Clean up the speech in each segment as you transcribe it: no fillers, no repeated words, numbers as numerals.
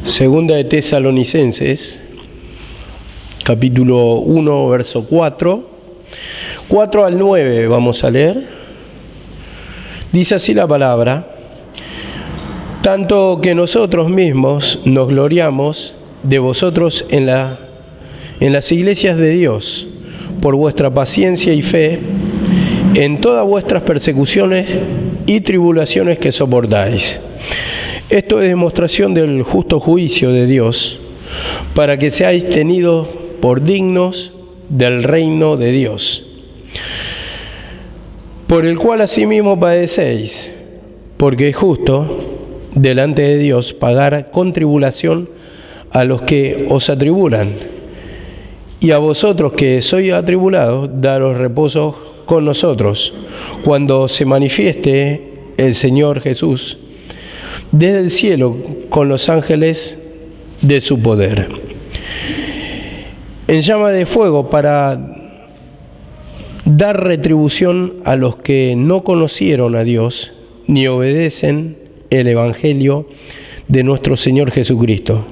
Segunda de Tesalonicenses, capítulo 1, verso 4. 4 al 9 vamos a leer. Dice así la palabra: tanto que nosotros mismos nos gloriamos de vosotros en las iglesias de Dios, por vuestra paciencia y fe, en todas vuestras persecuciones y tribulaciones que soportáis. Esto es demostración del justo juicio de Dios, para que seáis tenidos por dignos del reino de Dios, por el cual asimismo padecéis, porque es justo delante de Dios pagar con tribulación a los que os atribulan, y a vosotros que sois atribulados, daros reposo con nosotros, cuando se manifieste el Señor Jesús desde el cielo con los ángeles de su poder, en llama de fuego, para dar retribución a los que no conocieron a Dios ni obedecen el Evangelio de nuestro Señor Jesucristo,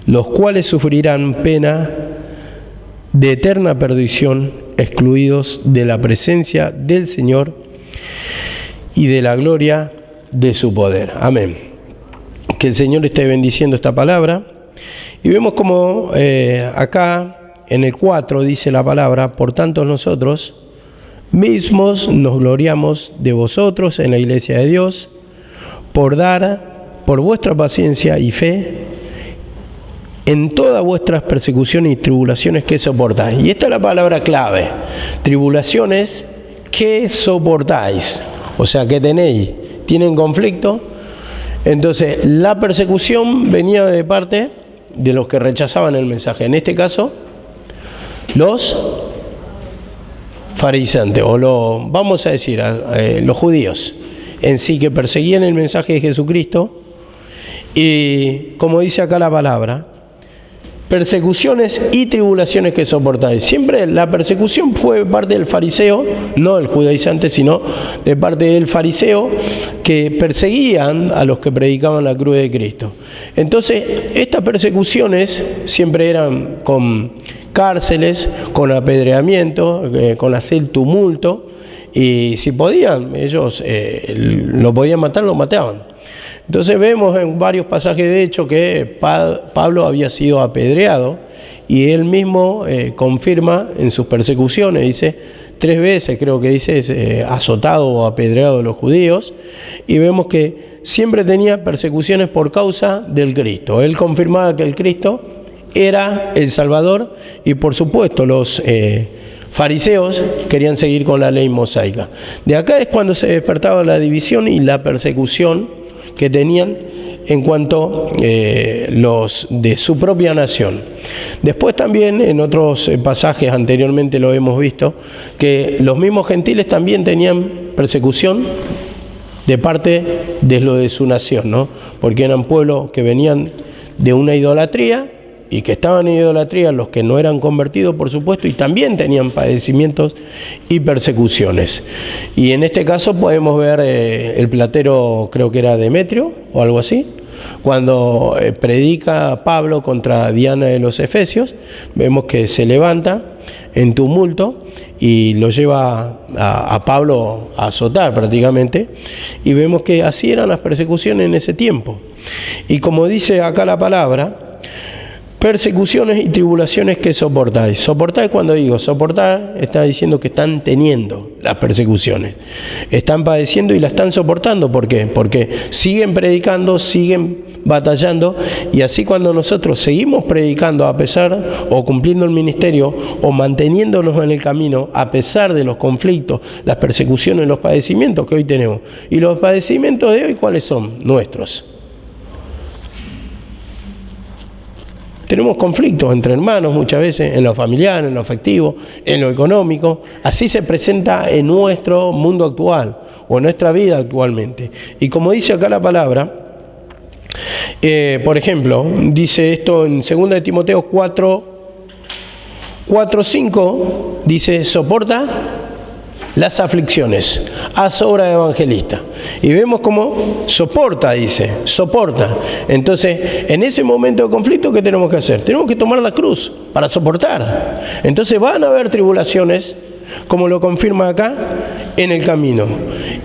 los cuales sufrirán pena de eterna perdición, excluidos de la presencia del Señor y de la gloria de su poder. Amén. Que el Señor esté bendiciendo esta palabra. Y vemos como acá en el 4 dice la palabra: por tanto nosotros mismos nos gloriamos de vosotros en la iglesia de Dios, por vuestra paciencia y fe en todas vuestras persecuciones y tribulaciones que soportáis. Y esta es la palabra clave: tribulaciones que soportáis. O sea, que tienen conflicto. Entonces, la persecución venía de parte de los que rechazaban el mensaje. En este caso, los fariseos, vamos a decir, los judíos en sí, que perseguían el mensaje de Jesucristo. Y como dice acá la palabra, persecuciones y tribulaciones que soportáis. Siempre la persecución fue parte del fariseo, no del judaizante, sino de parte del fariseo, que perseguían a los que predicaban la cruz de Cristo. Entonces, estas persecuciones siempre eran con cárceles, con apedreamiento, con hacer tumulto, y si podían, ellos lo podían matar, lo mataban. Entonces vemos en varios pasajes de hecho que Pablo había sido apedreado, y él mismo confirma en sus persecuciones, dice 3 veces, creo que dice, azotado o apedreado de los judíos, y vemos que siempre tenía persecuciones por causa del Cristo. Él confirmaba que el Cristo era el Salvador, y por supuesto los fariseos querían seguir con la ley mosaica. De acá es cuando se despertaba la división y la persecución que tenían en cuanto los de su propia nación. Después también en otros pasajes anteriormente lo hemos visto, que los mismos gentiles también tenían persecución de parte de lo de su nación, ¿no? Porque eran pueblos que venían de una idolatría y que estaban en idolatría, los que no eran convertidos, por supuesto, y también tenían padecimientos y persecuciones. Y en este caso podemos ver el platero, creo que era Demetrio o algo así, cuando predica Pablo contra Diana de los Efesios, vemos que se levanta en tumulto y lo lleva a Pablo a azotar prácticamente, y vemos que así eran las persecuciones en ese tiempo. Y como dice acá la palabra, persecuciones y tribulaciones que soportáis. Soportáis, cuando digo soportar, está diciendo que están teniendo las persecuciones. Están padeciendo y las están soportando. ¿Por qué? Porque siguen predicando, siguen batallando, y así cuando nosotros seguimos predicando a pesar, o cumpliendo el ministerio, o manteniéndonos en el camino a pesar de los conflictos, las persecuciones, los padecimientos que hoy tenemos. Y los padecimientos de hoy, ¿cuáles son? Nuestros. Tenemos conflictos entre hermanos muchas veces, en lo familiar, en lo afectivo, en lo económico. Así se presenta en nuestro mundo actual, o en nuestra vida actualmente. Y como dice acá la palabra, por ejemplo, dice esto en 2 de Timoteo 4:5, dice: soporta las aflicciones, haz obra de evangelista. Y vemos cómo soporta, dice, soporta. Entonces, en ese momento de conflicto, ¿qué tenemos que hacer? Tenemos que tomar la cruz para soportar. Entonces van a haber tribulaciones, como lo confirma acá, en el camino.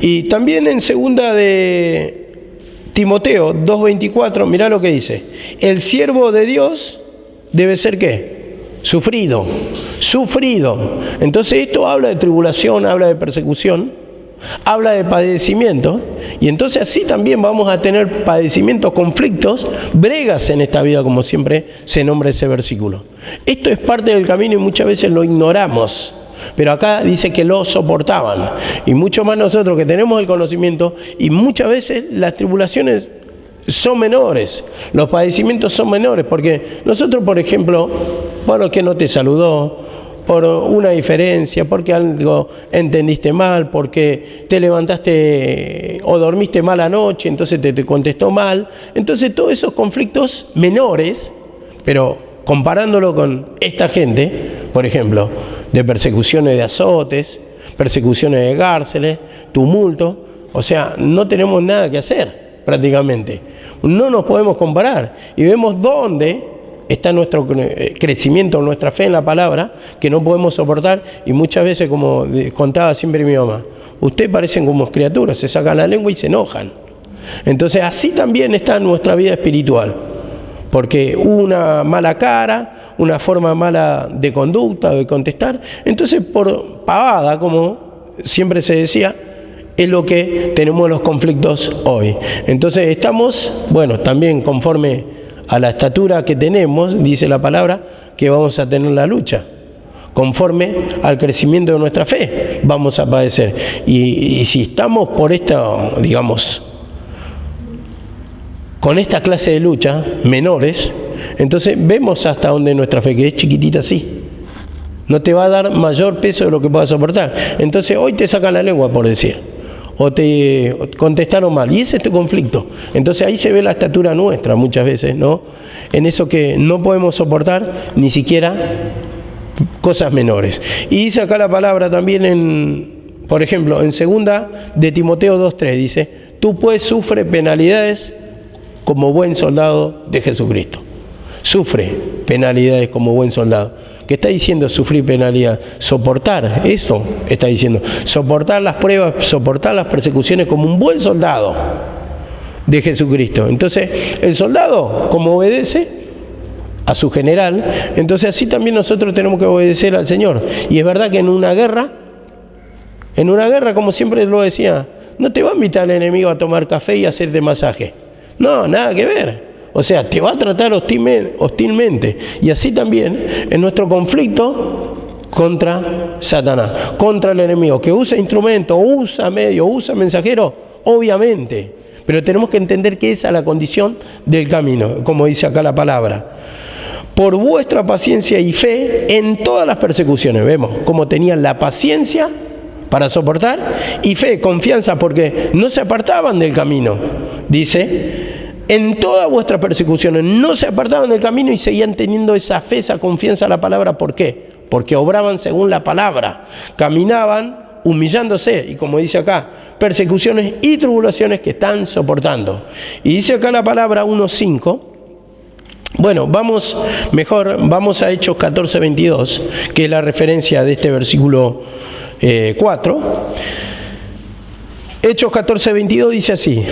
Y también en segunda de Timoteo 2:24, mirá lo que dice. El siervo de Dios debe ser ¿qué? Sufrido. Entonces esto habla de tribulación, habla de persecución, habla de padecimiento, y entonces así también vamos a tener padecimientos, conflictos, bregas en esta vida, como siempre se nombra ese versículo. Esto es parte del camino y muchas veces lo ignoramos, pero acá dice que lo soportaban, y mucho más nosotros que tenemos el conocimiento, y muchas veces las tribulaciones son menores, los padecimientos son menores, porque nosotros, por ejemplo, bueno, que no te saludó, por una diferencia, porque algo entendiste mal, porque te levantaste o dormiste mal anoche, entonces te contestó mal. Entonces todos esos conflictos menores, pero comparándolo con esta gente, por ejemplo, de persecuciones de azotes, persecuciones de cárceles, tumulto, o sea, no tenemos nada que hacer prácticamente. No nos podemos comparar y vemos dónde está nuestro crecimiento, nuestra fe en la palabra, que no podemos soportar. Y muchas veces, como contaba siempre mi mamá, ustedes parecen como criaturas, se sacan la lengua y se enojan. Entonces así también está nuestra vida espiritual, porque una mala cara, una forma mala de conducta o de contestar, entonces por pavada, como siempre se decía, es lo que tenemos los conflictos hoy. Entonces estamos, bueno, también conforme a la estatura que tenemos, dice la palabra, que vamos a tener la lucha. Conforme al crecimiento de nuestra fe, vamos a padecer. Y si estamos por esta, digamos, con esta clase de lucha, menores, entonces vemos hasta donde nuestra fe, que es chiquitita así, no te va a dar mayor peso de lo que puedas soportar. Entonces hoy te sacan la lengua, por decir, o te contestaron mal, y ese es tu conflicto. Entonces ahí se ve la estatura nuestra muchas veces, ¿no? En eso que no podemos soportar ni siquiera cosas menores. Y dice acá la palabra también, por ejemplo, en segunda de Timoteo 2:3, dice, tú pues sufre penalidades como buen soldado de Jesucristo. Sufre penalidades como buen soldado. ¿Qué está diciendo sufrir penalidad? Soportar, eso está diciendo. Soportar las pruebas, soportar las persecuciones como un buen soldado de Jesucristo. Entonces, el soldado, como obedece a su general, entonces así también nosotros tenemos que obedecer al Señor. Y es verdad que en una guerra, como siempre lo decía, no te va a invitar el enemigo a tomar café y a hacerte masaje. No, nada que ver. O sea, te va a tratar hostilmente. Y así también en nuestro conflicto contra Satanás, contra el enemigo, que usa instrumento, usa medio, usa mensajero, obviamente. Pero tenemos que entender que esa es la condición del camino, como dice acá la palabra. Por vuestra paciencia y fe en todas las persecuciones. Vemos cómo tenían la paciencia para soportar y fe, confianza, porque no se apartaban del camino. Dice, en todas vuestras persecuciones no se apartaban del camino y seguían teniendo esa fe, esa confianza en la palabra. ¿Por qué? Porque obraban según la palabra, caminaban humillándose, y como dice acá, persecuciones y tribulaciones que están soportando. Y dice acá la palabra 1:5. Bueno, vamos a Hechos 14:22, que es la referencia de este versículo 4. Hechos 14:22 dice así: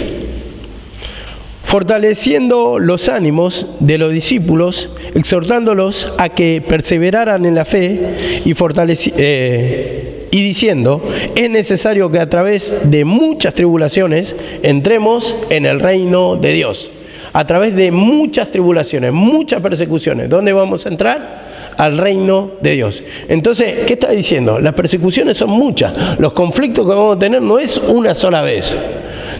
fortaleciendo los ánimos de los discípulos, exhortándolos a que perseveraran en la fe y diciendo, es necesario que a través de muchas tribulaciones entremos en el reino de Dios. A través de muchas tribulaciones, muchas persecuciones, ¿dónde vamos a entrar? Al reino de Dios. Entonces, ¿qué está diciendo? Las persecuciones son muchas. Los conflictos que vamos a tener no es una sola vez.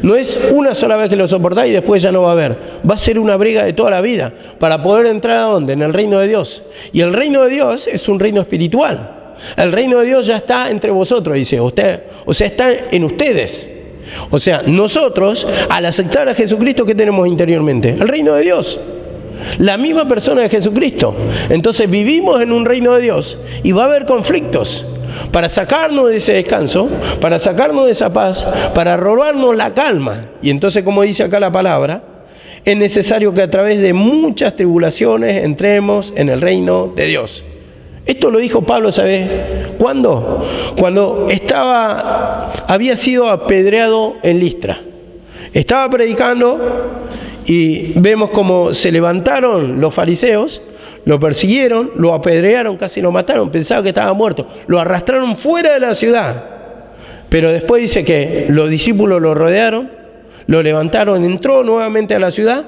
No es una sola vez que lo soportás y después ya no va a haber. Va a ser una brega de toda la vida para poder entrar ¿a dónde? En el reino de Dios. Y el reino de Dios es un reino espiritual. El reino de Dios ya está entre vosotros, dice. O sea, está en ustedes. O sea, nosotros, al aceptar a Jesucristo, ¿qué tenemos interiormente? El reino de Dios. La misma persona de Jesucristo. Entonces vivimos en un reino de Dios y va a haber conflictos. para sacarnos de ese descanso, para sacarnos de esa paz, para robarnos la calma. Y entonces, como dice acá la palabra, es necesario que a través de muchas tribulaciones entremos en el reino de Dios. Esto lo dijo Pablo, ¿sabes cuándo? Cuando había sido apedreado en Listra. Estaba predicando y vemos cómo se levantaron los fariseos, lo persiguieron, lo apedrearon, casi lo mataron, pensaba que estaba muerto, lo arrastraron fuera de la ciudad. Pero después dice que los discípulos lo rodearon, lo levantaron, entró nuevamente a la ciudad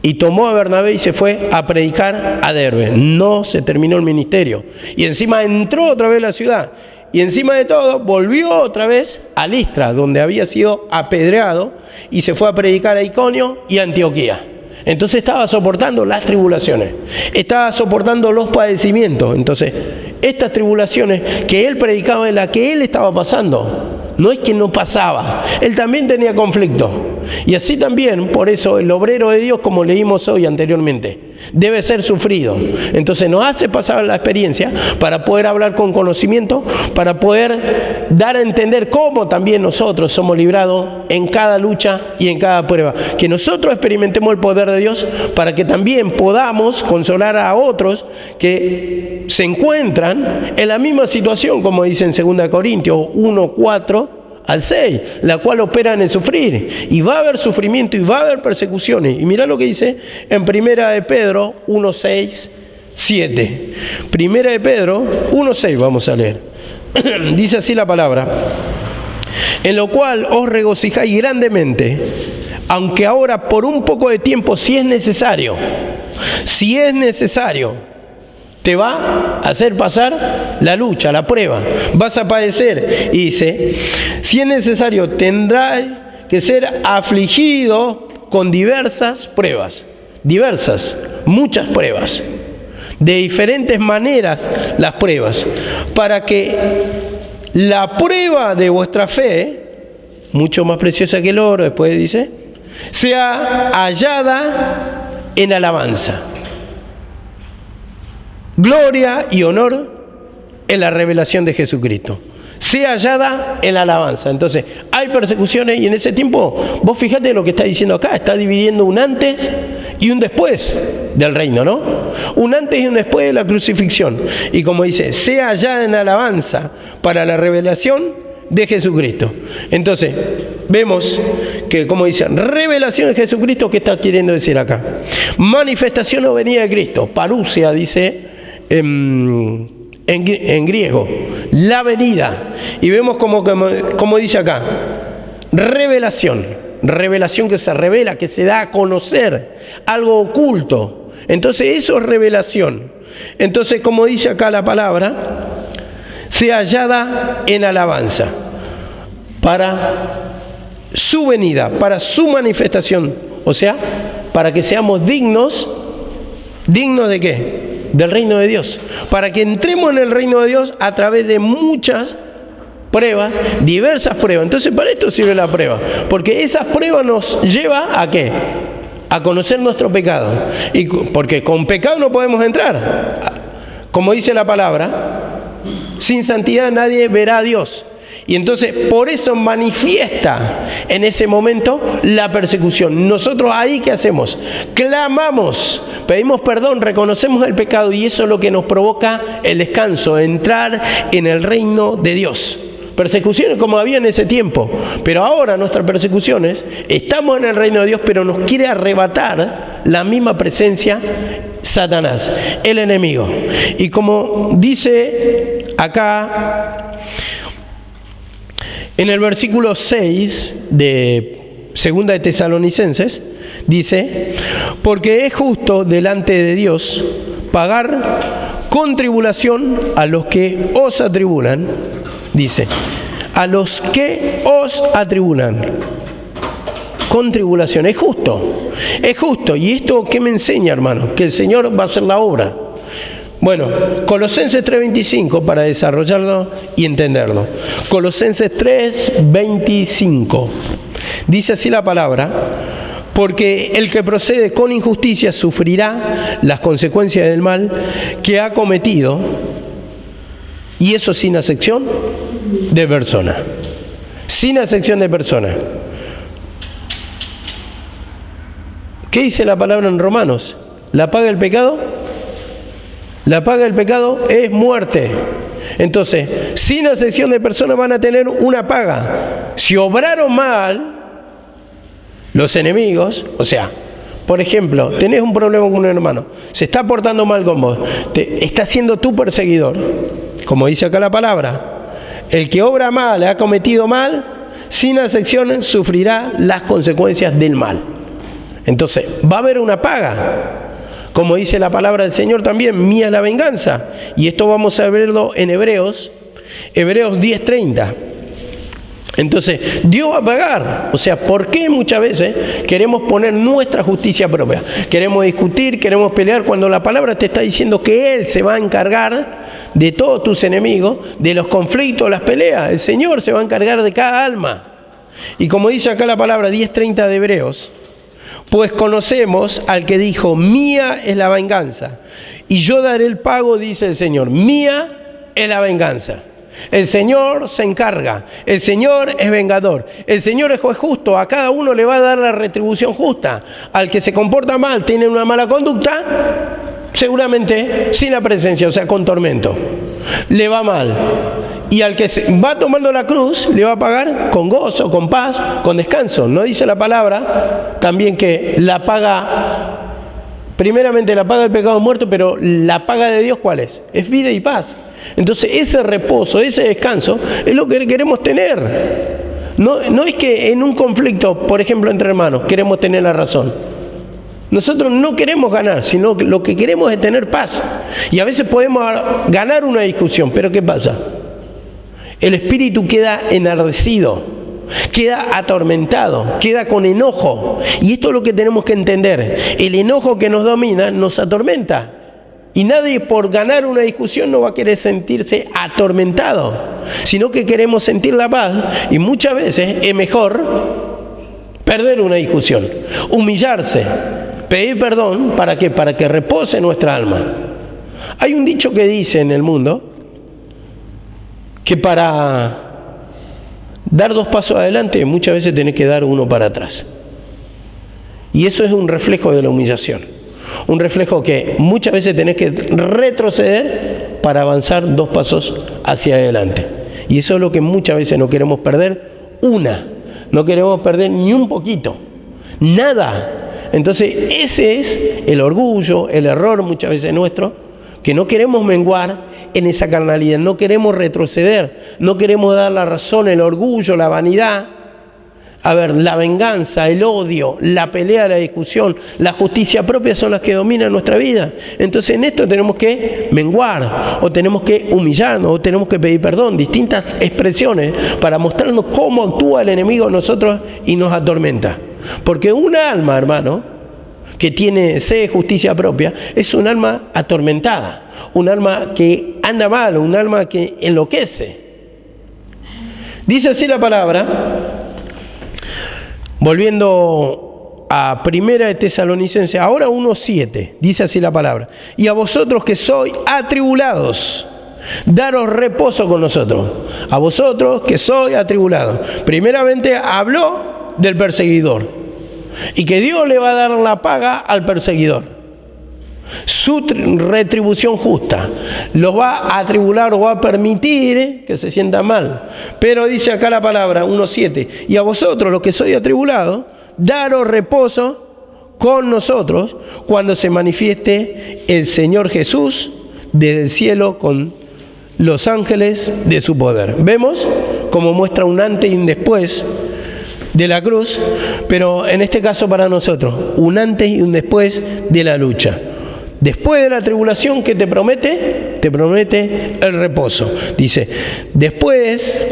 y tomó a Bernabé y se fue a predicar a Derbe. No se terminó el ministerio. Y encima entró otra vez a la ciudad. Y encima de todo, volvió otra vez a Listra, donde había sido apedreado, y se fue a predicar a Iconio y a Antioquía. Entonces estaba soportando las tribulaciones, estaba soportando los padecimientos. Entonces, estas tribulaciones que él predicaba, en las que él estaba pasando, no es que no pasaba, él también tenía conflicto. Y así también, por eso, el obrero de Dios, como leímos hoy anteriormente, debe ser sufrido. Entonces nos hace pasar la experiencia para poder hablar con conocimiento, para poder dar a entender cómo también nosotros somos librados en cada lucha y en cada prueba. Que nosotros experimentemos el poder de Dios para que también podamos consolar a otros que se encuentran en la misma situación, como dice en 2 Corintios 1, 4 al 6, la cual opera en el sufrir. Y va a haber sufrimiento y va a haber persecuciones. Y mirá lo que dice en 1 de Pedro 1, 6, 7. 1 de Pedro 1, 6 vamos a leer. Dice así la palabra: en lo cual os regocijáis grandemente, aunque ahora por un poco de tiempo, si es necesario, te va a hacer pasar la lucha, la prueba, vas a padecer. Y dice, si es necesario, tendrás que ser afligido con diversas pruebas, muchas pruebas, de diferentes maneras las pruebas, para que la prueba de vuestra fe, mucho más preciosa que el oro, después dice, sea hallada en alabanza, gloria y honor en la revelación de Jesucristo. Sea hallada en la alabanza. Entonces, hay persecuciones y en ese tiempo, vos fijate lo que está diciendo acá, está dividiendo un antes y un después del reino, ¿no? Un antes y un después de la crucifixión. Y como dice, sea hallada en alabanza para la revelación de Jesucristo. Entonces, vemos que, como dice, revelación de Jesucristo, ¿qué está queriendo decir acá? Manifestación o venida de Cristo. Parousia dice en griego, la venida. Y vemos como dice acá, revelación que se revela, que se da a conocer, algo oculto. Entonces eso es revelación. Entonces, como dice acá la palabra, sea hallada en alabanza para su venida, para su manifestación, o sea, para que seamos dignos ¿de qué? Del reino de Dios, para que entremos en el reino de Dios a través de muchas pruebas, diversas pruebas. Entonces, para esto sirve la prueba, porque esas pruebas nos lleva ¿a qué? A conocer nuestro pecado, y porque con pecado no podemos entrar, como dice la palabra, sin santidad nadie verá a Dios. Y entonces por eso manifiesta en ese momento la persecución. Nosotros ahí ¿qué hacemos? Clamamos, pedimos perdón, reconocemos el pecado, y eso es lo que nos provoca el descanso, entrar en el reino de Dios. Persecuciones como había en ese tiempo, pero ahora nuestras persecuciones, estamos en el reino de Dios, pero nos quiere arrebatar la misma presencia Satanás, el enemigo. Y como dice acá en el versículo 6 de 2 de Tesalonicenses, dice, porque es justo delante de Dios pagar con tribulación a los que os atribulan, dice, a los que os atribulan con tribulación. Es justo. ¿Y esto qué me enseña, hermano? Que el Señor va a hacer la obra. Bueno, Colosenses 3:25 para desarrollarlo y entenderlo. Colosenses 3:25. Dice así la palabra: porque el que procede con injusticia sufrirá las consecuencias del mal que ha cometido, Y eso sin acepción de persona. Sin acepción de persona. ¿Qué dice la palabra en Romanos? ¿La paga del pecado? La paga del pecado es muerte. Entonces, sin acepción de personas van a tener una paga. Si obraron mal los enemigos, o sea, por ejemplo, tenés un problema con un hermano, se está portando mal con vos, está siendo tu perseguidor, como dice acá la palabra, el que obra mal, ha cometido mal, sin acepción sufrirá las consecuencias del mal. Entonces, va a haber una paga. Como dice la palabra del Señor también, mía es la venganza. Y esto vamos a verlo en Hebreos 10:30. Entonces, Dios va a pagar. O sea, ¿por qué muchas veces queremos poner nuestra justicia propia? Queremos discutir, queremos pelear, cuando la palabra te está diciendo que Él se va a encargar de todos tus enemigos, de los conflictos, las peleas. El Señor se va a encargar de cada alma. Y como dice acá la palabra 10:30 de Hebreos, pues conocemos al que dijo, mía es la venganza, y yo daré el pago, dice el Señor. Mía es la venganza. El Señor se encarga, el Señor es vengador, el Señor es juez justo, a cada uno le va a dar la retribución justa. Al que se comporta mal, tiene una mala conducta, seguramente sin la presencia, o sea, con tormento, le va mal. Y al que va tomando la cruz, le va a pagar con gozo, con paz, con descanso. ¿No dice la palabra también que la paga, primeramente la paga del pecado muerto, pero la paga de Dios ¿cuál es? Es vida y paz. Entonces ese reposo, ese descanso, es lo que queremos tener. No es que en un conflicto, por ejemplo, entre hermanos, queremos tener la razón. Nosotros no queremos ganar, sino que lo que queremos es tener paz. Y a veces podemos ganar una discusión, pero ¿qué pasa? El espíritu queda enardecido, queda atormentado, queda con enojo. Y esto es lo que tenemos que entender. El enojo que nos domina nos atormenta. Y nadie por ganar una discusión no va a querer sentirse atormentado, sino que queremos sentir la paz. Y muchas veces es mejor perder una discusión, humillarse, pedir perdón. ¿Para qué? Para que repose nuestra alma. Hay un dicho que dice en el mundo que para dar 2 pasos adelante muchas veces tenés que dar 1 para atrás. Y eso es un reflejo de la humillación. Un reflejo que muchas veces tenés que retroceder para avanzar 2 pasos hacia adelante. Y eso es lo que muchas veces no queremos perder. No queremos perder ni un poquito. Nada. Entonces ese es el orgullo, el error muchas veces nuestro, que no queremos menguar en esa carnalidad, no queremos retroceder, no queremos dar la razón, el orgullo, la vanidad. A ver, la venganza, el odio, la pelea, la discusión, la justicia propia son las que dominan nuestra vida. Entonces en esto tenemos que menguar, o tenemos que humillarnos, o tenemos que pedir perdón, distintas expresiones para mostrarnos cómo actúa el enemigo en nosotros y nos atormenta. Porque un alma, hermano, que tiene sed de justicia propia, es un alma atormentada, un alma que anda mal, un alma que enloquece. Dice así la palabra, volviendo a 1 de Tesalonicenses, ahora 1:7, dice así la palabra, y a vosotros que sois atribulados, daros reposo con nosotros. A vosotros que sois atribulados. Primeramente habló del perseguidor, y que Dios le va a dar la paga al perseguidor, su retribución justa. Los va a atribular o va a permitir que se sienta mal. Pero dice acá la palabra 1:7, y a vosotros los que sois atribulados, daros reposo con nosotros cuando se manifieste el Señor Jesús desde el cielo con los ángeles de su poder. Vemos como muestra un antes y un después de la cruz, pero en este caso para nosotros, un antes y un después de la lucha. Después de la tribulación, ¿qué te promete? Te promete el reposo. Dice, después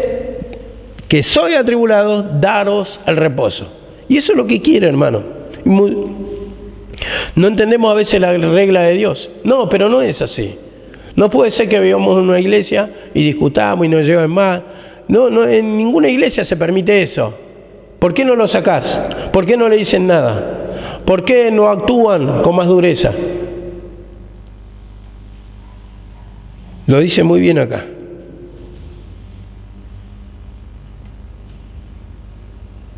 que soy atribulado, daros el reposo. Y eso es lo que quiere, hermano. No entendemos a veces la regla de Dios. No, pero no es así. No puede ser que vivamos en una iglesia y discutamos y nos lleven más. No, en ninguna iglesia se permite eso. ¿Por qué no lo sacás? ¿Por qué no le dicen nada? ¿Por qué no actúan con más dureza? Lo dice muy bien acá.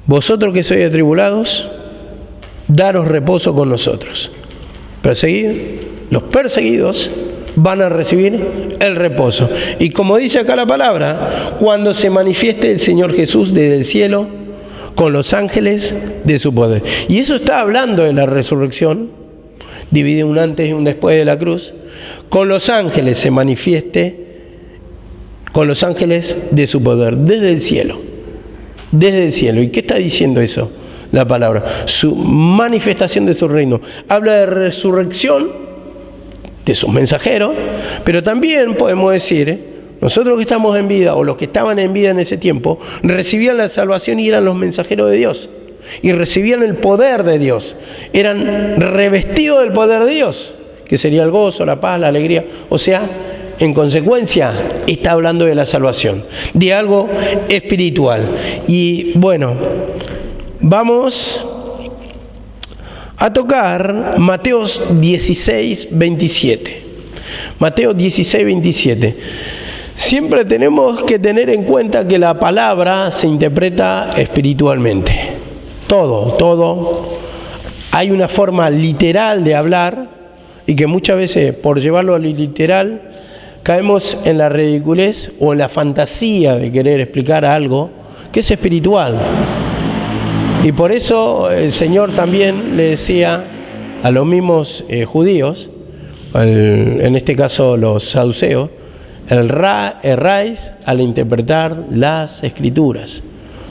vosotros que sois atribulados, daros reposo con nosotros. Los perseguidos van a recibir el reposo. Y como dice acá la palabra, cuando se manifieste el Señor Jesús desde el cielo con los ángeles de su poder. Y eso está hablando de la resurrección, divide un antes y un después de la cruz. Con los ángeles se manifieste, con los ángeles de su poder, desde el cielo. Desde el cielo. ¿Y qué está diciendo eso? La palabra. Su manifestación de su reino. Habla de resurrección de sus mensajeros, pero también podemos decir, nosotros que estamos en vida, o los que estaban en vida en ese tiempo, recibían la salvación y eran los mensajeros de Dios. Y recibían el poder de Dios. Eran revestidos del poder de Dios, que sería el gozo, la paz, la alegría. O sea, en consecuencia, está hablando de la salvación, de algo espiritual. Y bueno, vamos a tocar Mateo 16, 27. Mateo 16, 27. Siempre tenemos que tener en cuenta que la palabra se interpreta espiritualmente. Todo. Hay una forma literal de hablar y que muchas veces, por llevarlo a lo literal, caemos en la ridiculez o en la fantasía de querer explicar algo que es espiritual. Y por eso el Señor también le decía a los mismos judíos, en este caso los saduceos, erráis al interpretar las Escrituras,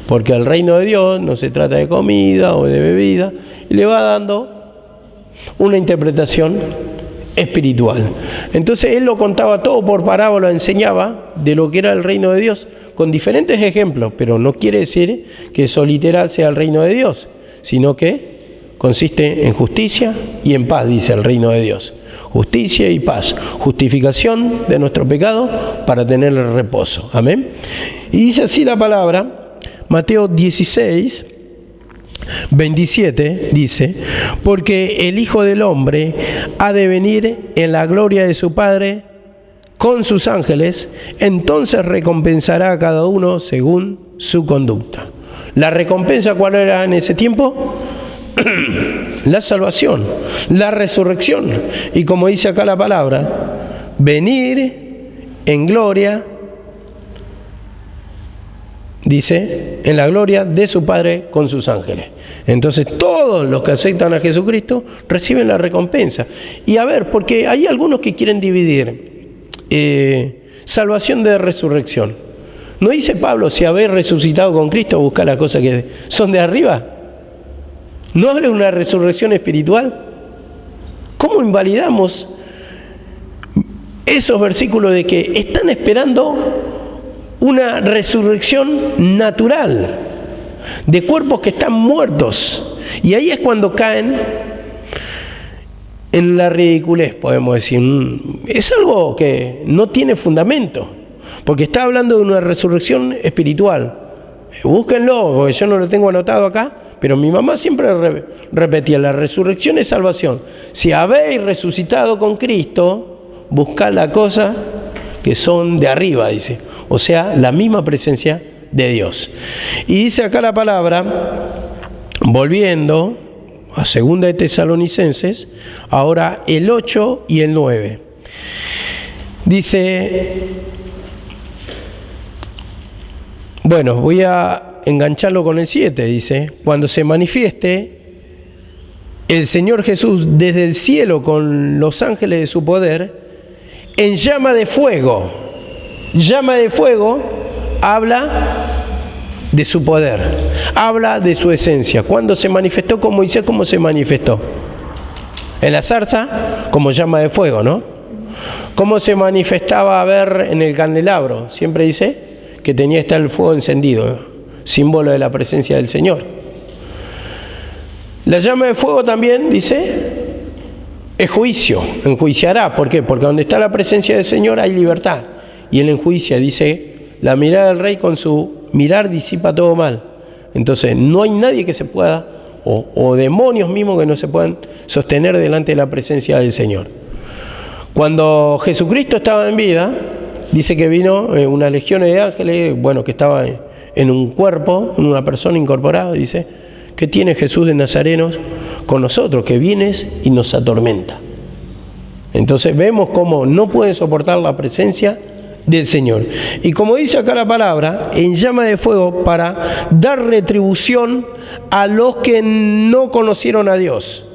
porque el reino de Dios no se trata de comida o de bebida, y le va dando una interpretación espiritual. Entonces él lo contaba todo por parábola, enseñaba de lo que era el reino de Dios, con diferentes ejemplos, pero no quiere decir que eso literal sea el reino de Dios, sino que consiste en justicia y en paz, dice el reino de Dios. Justicia y paz, justificación de nuestro pecado para tener el reposo. Amén. Y dice así la palabra, Mateo 16, 27, dice, porque el Hijo del Hombre ha de venir en la gloria de su Padre con sus ángeles, entonces recompensará a cada uno según su conducta. ¿La recompensa cuál era en ese tiempo? La salvación, la resurrección. Y como dice acá la palabra, venir en gloria, dice, en la gloria de su Padre con sus ángeles. Entonces todos los que aceptan a Jesucristo reciben la recompensa. Y a ver, porque hay algunos que quieren dividir salvación de resurrección. ¿No dice Pablo, si habéis resucitado con Cristo, buscad las cosas que son de arriba? ¿No habla de una resurrección espiritual? ¿Cómo invalidamos esos versículos de que están esperando una resurrección natural de cuerpos que están muertos? Y ahí es cuando caen en la ridiculez, podemos decir. Es algo que no tiene fundamento, porque está hablando de una resurrección espiritual. Búsquenlo, porque yo no lo tengo anotado acá, pero mi mamá siempre repetía, la resurrección es salvación. Si habéis resucitado con Cristo, buscad las cosas que son de arriba, dice. O sea, la misma presencia de Dios. Y dice acá la palabra, volviendo a 2 de Tesalonicenses, ahora el 8 y el 9. Dice, bueno, voy a engancharlo con el 7, dice, cuando se manifieste el Señor Jesús desde el cielo con los ángeles de su poder, en llama de fuego. Llama de fuego habla de su poder, habla de su esencia. Cuando se manifestó con Moisés, ¿cómo se manifestó? En la zarza, como llama de fuego, ¿no? ¿Cómo se manifestaba a ver en el candelabro? Siempre dice que tenía que estar el fuego encendido, símbolo de la presencia del Señor. La llama de fuego también, dice, es juicio, enjuiciará. ¿Por qué? Porque donde está la presencia del Señor hay libertad. Y Él enjuicia, dice, la mirada del Rey con su mirar disipa todo mal. Entonces, no hay nadie que se pueda, o demonios mismos que no se puedan sostener delante de la presencia del Señor. Cuando Jesucristo estaba en vida, dice que vino una legión de ángeles, bueno, que estaba en un cuerpo, en una persona incorporada, dice, ¿qué tiene Jesús de Nazareno con nosotros? Que vienes y nos atormenta. Entonces vemos cómo no pueden soportar la presencia del Señor. Y como dice acá la palabra, en llama de fuego para dar retribución a los que no conocieron a Dios,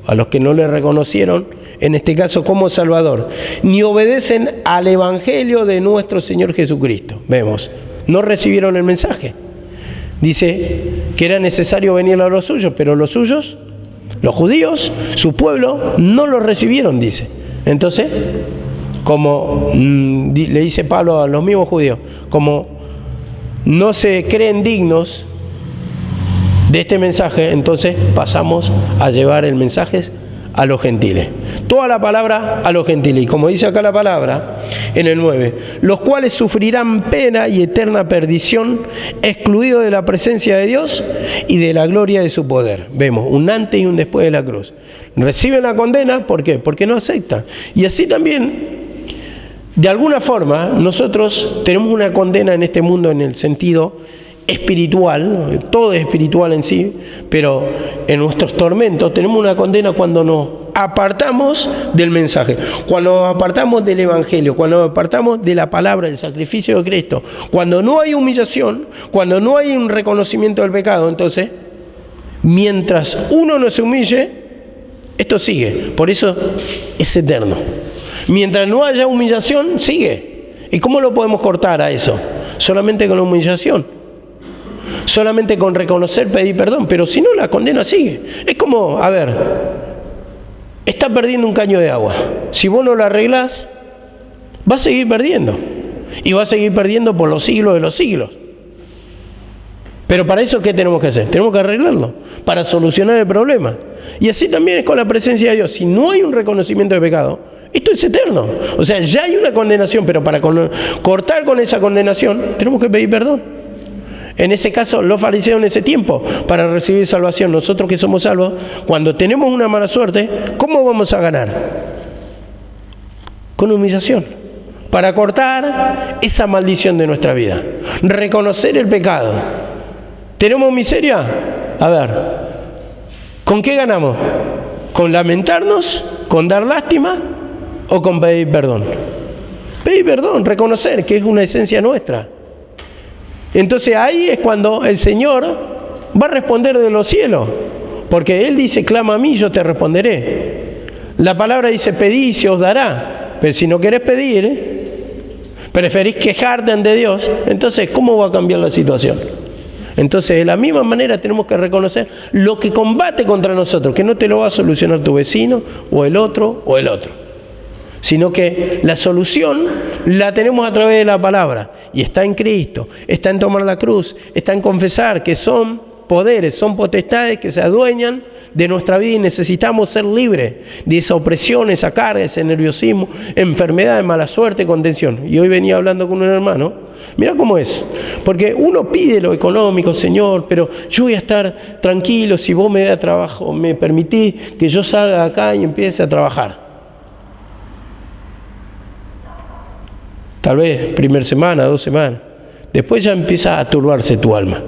a los que no le reconocieron, en este caso como Salvador, ni obedecen al Evangelio de nuestro Señor Jesucristo. Vemos, no recibieron el mensaje. Dice que era necesario venir a los suyos, pero los suyos, los judíos, su pueblo, no lo recibieron, dice. Entonces, como le dice Pablo a los mismos judíos, como no se creen dignos de este mensaje, entonces pasamos a llevar el mensaje a los gentiles. Toda la palabra a los gentiles. Y como dice acá la palabra, en el 9, los cuales sufrirán pena y eterna perdición, excluidos de la presencia de Dios y de la gloria de su poder. Vemos un antes y un después de la cruz. Reciben la condena, ¿por qué? Porque no aceptan. Y así también, de alguna forma, nosotros tenemos una condena en este mundo en el sentido espiritual, todo es espiritual en sí, pero en nuestros tormentos tenemos una condena cuando nos apartamos del mensaje, cuando nos apartamos del Evangelio, cuando nos apartamos de la palabra, del sacrificio de Cristo, cuando no hay humillación, cuando no hay un reconocimiento del pecado. Entonces, mientras uno no se humille, esto sigue, por eso es eterno. Mientras no haya humillación, sigue. ¿Y cómo lo podemos cortar a eso? Solamente con la humillación, solamente con reconocer, pedir perdón, pero si no, la condena sigue. Es como, a ver, está perdiendo un caño de agua. Si vos no lo arreglás, va a seguir perdiendo. Y va a seguir perdiendo por los siglos de los siglos. Pero para eso, ¿qué tenemos que hacer? Tenemos que arreglarlo, para solucionar el problema. Y así también es con la presencia de Dios. Si no hay un reconocimiento de pecado, esto es eterno. O sea, ya hay una condenación, pero para cortar con esa condenación, tenemos que pedir perdón. En ese caso, los fariseos en ese tiempo, para recibir salvación, nosotros que somos salvos, cuando tenemos una mala suerte, ¿cómo vamos a ganar? Con humillación. Para cortar esa maldición de nuestra vida. Reconocer el pecado. ¿Tenemos miseria? A ver, ¿con qué ganamos? ¿Con lamentarnos? ¿Con dar lástima? ¿O con pedir perdón? Pedir perdón, reconocer que es una esencia nuestra. Entonces ahí es cuando el Señor va a responder de los cielos, porque Él dice, clama a mí, yo te responderé. La palabra dice, pedí y se os dará. Pero si no querés pedir, preferís quejarte ante Dios, entonces ¿cómo va a cambiar la situación? Entonces de la misma manera tenemos que reconocer lo que combate contra nosotros, que no te lo va a solucionar tu vecino o el otro, sino que la solución la tenemos a través de la palabra, y está en Cristo, está en tomar la cruz, está en confesar que son poderes, son potestades que se adueñan de nuestra vida y necesitamos ser libres de esa opresión, esa carga, ese nerviosismo, enfermedad, mala suerte, contención. Y hoy venía hablando con un hermano, mira cómo es, porque uno pide lo económico, Señor, pero yo voy a estar tranquilo si vos me das trabajo, me permitís que yo salga acá y empiece a trabajar. Tal vez primera semana, 2 semanas. Después ya empieza a turbarse tu alma.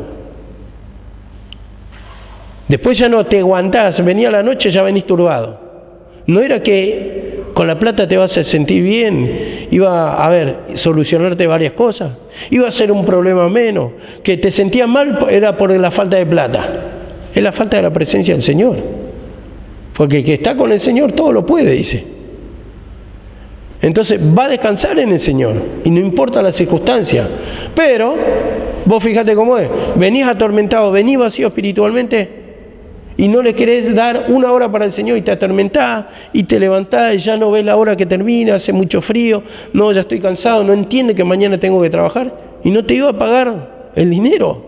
Después ya no te aguantás. Venía la noche, ya venís turbado. No era que con la plata te vas a sentir bien, iba a solucionarte varias cosas, iba a ser un problema menos. Que te sentías mal era por la falta de plata. Es la falta de la presencia del Señor. Porque el que está con el Señor todo lo puede, dice. Entonces va a descansar en el Señor y no importa la circunstancia. Pero vos fíjate cómo es, venís atormentado, venís vacío espiritualmente y no le querés dar 1 hora para el Señor y te atormentás y te levantás y ya no ves la hora que termina, hace mucho frío, no, ya estoy cansado, no entiende que mañana tengo que trabajar y no te iba a pagar el dinero,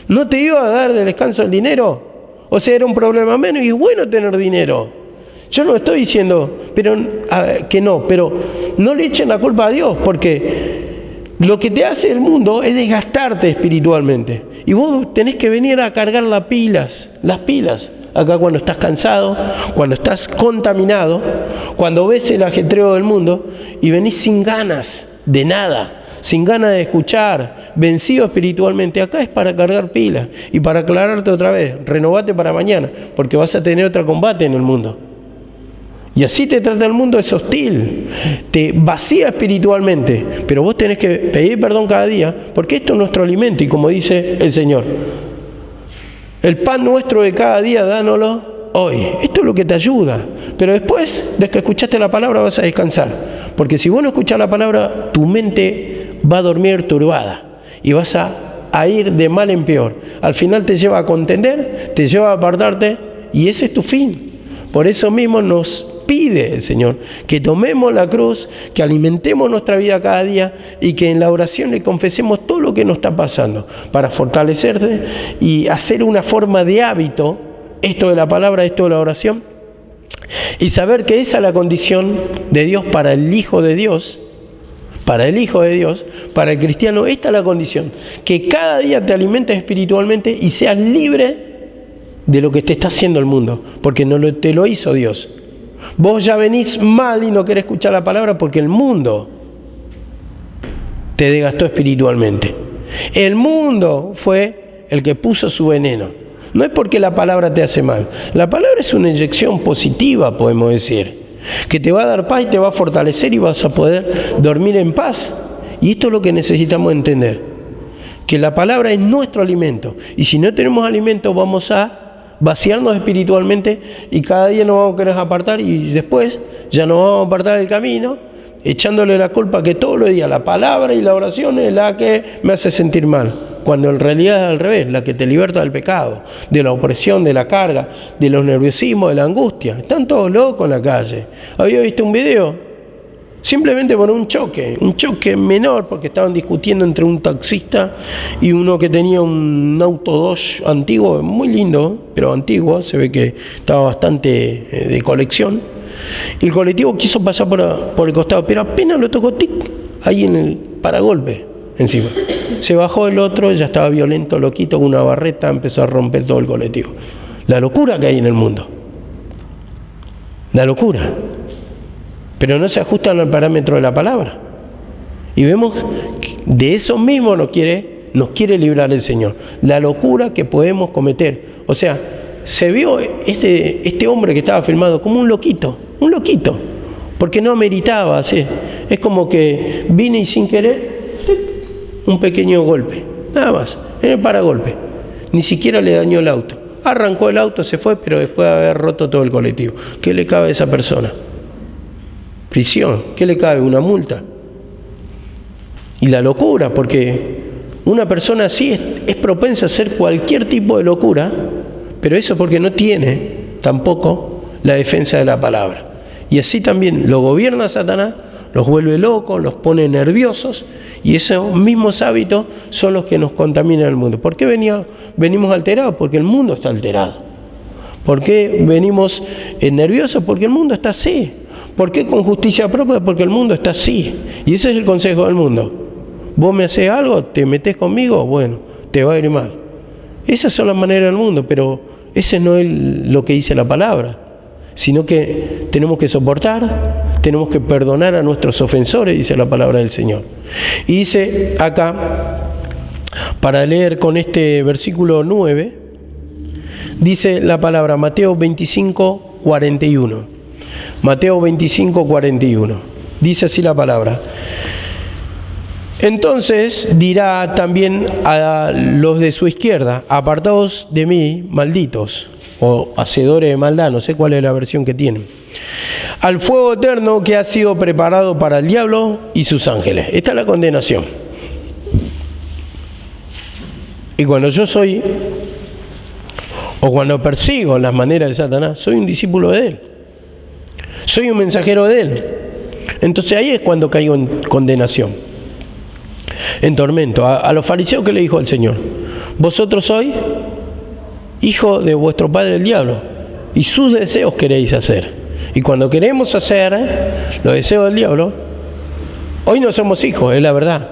no te iba a dar de descanso el dinero. O sea, era un problema menos y es bueno tener dinero. Yo no estoy diciendo que no, pero no le echen la culpa a Dios, porque lo que te hace el mundo es desgastarte espiritualmente. Y vos tenés que venir a cargar las pilas, acá cuando estás cansado, cuando estás contaminado, cuando ves el ajetreo del mundo y venís sin ganas de nada, sin ganas de escuchar, vencido espiritualmente, acá es para cargar pilas y para aclararte otra vez, renovate para mañana, porque vas a tener otro combate en el mundo. Y así te trata el mundo, es hostil, te vacía espiritualmente, pero vos tenés que pedir perdón cada día, porque esto es nuestro alimento, y como dice el Señor, el pan nuestro de cada día, dánoslo hoy. Esto es lo que te ayuda, pero después de que escuchaste la palabra vas a descansar, porque si vos no escuchás la palabra, tu mente va a dormir turbada, y vas a ir de mal en peor. Al final te lleva a contender, te lleva a apartarte, y ese es tu fin. Por eso mismo nos pide el Señor que tomemos la cruz, que alimentemos nuestra vida cada día y que en la oración le confesemos todo lo que nos está pasando para fortalecerte y hacer una forma de hábito esto de la palabra, esto de la oración, y saber que esa es la condición de Dios para el Hijo de Dios, para el Hijo de Dios, para el cristiano. Esta es la condición, que cada día te alimentes espiritualmente y seas libre de lo que te está haciendo el mundo, porque no te lo hizo Dios. Vos ya venís mal y no querés escuchar la palabra porque el mundo te desgastó espiritualmente. El mundo fue el que puso su veneno. No es porque la palabra te hace mal. La palabra es una inyección positiva, podemos decir, que te va a dar paz y te va a fortalecer y vas a poder dormir en paz. Y esto es lo que necesitamos entender, que la palabra es nuestro alimento. Y si no tenemos alimento, vamos a vaciarnos espiritualmente y cada día nos vamos a querer apartar, y después ya nos vamos a apartar del camino echándole la culpa que todos los días la palabra y la oración es la que me hace sentir mal, cuando en realidad es al revés, la que te liberta del pecado, de la opresión, de la carga, de los nerviosismos, de la angustia. Están todos locos en la calle. Había visto un video simplemente por un choque menor, porque estaban discutiendo entre un taxista y uno que tenía un auto Dodge antiguo, muy lindo, pero antiguo, se ve que estaba bastante de colección. Y el colectivo quiso pasar por el costado, pero apenas lo tocó, tic, ahí en el paragolpe, encima. Se bajó el otro, ya estaba violento, loquito, con una barreta, empezó a romper todo el colectivo. La locura que hay en el mundo. La locura. Pero no se ajustan al parámetro de la palabra. Y vemos que de eso mismo nos quiere librar el Señor. La locura que podemos cometer. O sea, se vio este hombre que estaba filmado como un loquito, porque no meritaba hacer. Es como que vine y sin querer, un pequeño golpe, nada más, en el paragolpe. Ni siquiera le dañó el auto. Arrancó el auto, se fue, pero después de haber roto todo el colectivo. ¿Qué le cabe a esa persona? Prisión. ¿Qué le cabe? Una multa. Y la locura, porque una persona así es propensa a hacer cualquier tipo de locura, pero eso porque no tiene tampoco la defensa de la palabra. Y así también lo gobierna Satanás, los vuelve locos, los pone nerviosos, y esos mismos hábitos son los que nos contaminan el mundo. ¿Por qué venimos alterados? Porque el mundo está alterado. ¿Por qué venimos nerviosos? Porque el mundo está así. ¿Por qué con justicia propia? Porque el mundo está así. Y ese es el consejo del mundo. Vos me haces algo, te metés conmigo, bueno, te va a ir mal. Esas son las maneras del mundo, pero ese no es lo que dice la palabra, sino que tenemos que soportar, tenemos que perdonar a nuestros ofensores, dice la palabra del Señor. Y dice acá, para leer con este versículo 9, dice la palabra Mateo 25, 41. Mateo 25, 41. Dice así la palabra. Entonces dirá también a los de su izquierda: apartaos de mí, malditos, o hacedores de maldad, no sé cuál es la versión que tienen, al fuego eterno que ha sido preparado para el diablo y sus ángeles. Esta es la condenación. Y cuando yo soy, o cuando persigo las maneras de Satanás, soy un discípulo de él, soy un mensajero de él. Entonces ahí es cuando caigo en condenación, en tormento. A los fariseos, ¿qué le dijo el Señor? Vosotros sois hijo de vuestro padre el diablo, y sus deseos queréis hacer. Y cuando queremos hacer los deseos del diablo, hoy no somos hijos, es la verdad,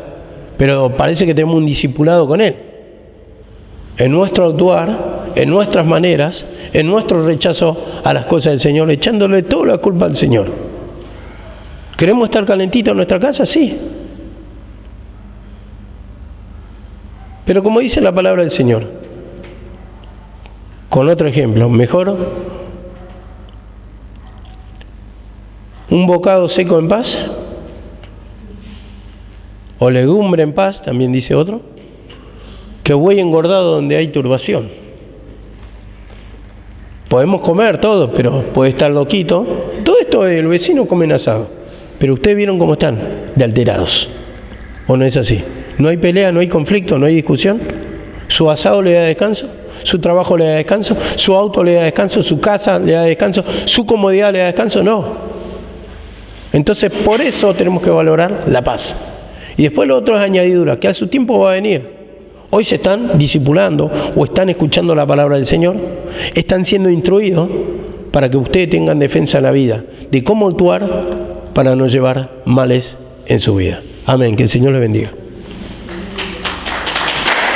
pero parece que tenemos un discipulado con él, en nuestro actuar, en nuestras maneras, en nuestro rechazo a las cosas del Señor, echándole toda la culpa al Señor. ¿Queremos estar calentitos en nuestra casa? Sí. Pero como dice la palabra del Señor, con otro ejemplo, mejor un bocado seco en paz, o legumbre en paz, también dice otro, que buey engordado donde hay turbación. Podemos comer todo, pero puede estar loquito. Todo esto el vecino come asado, pero ustedes vieron cómo están, de alterados. ¿O no es así? No hay pelea, no hay conflicto, no hay discusión. Su asado le da descanso, su trabajo le da descanso, su auto le da descanso, su casa le da descanso, su comodidad le da descanso. No. Entonces, por eso tenemos que valorar la paz. Y después lo otro es añadidura, que a su tiempo va a venir. Hoy se están discipulando o están escuchando la palabra del Señor, están siendo instruidos para que ustedes tengan defensa en la vida, de cómo actuar para no llevar males en su vida. Amén, que el Señor les bendiga.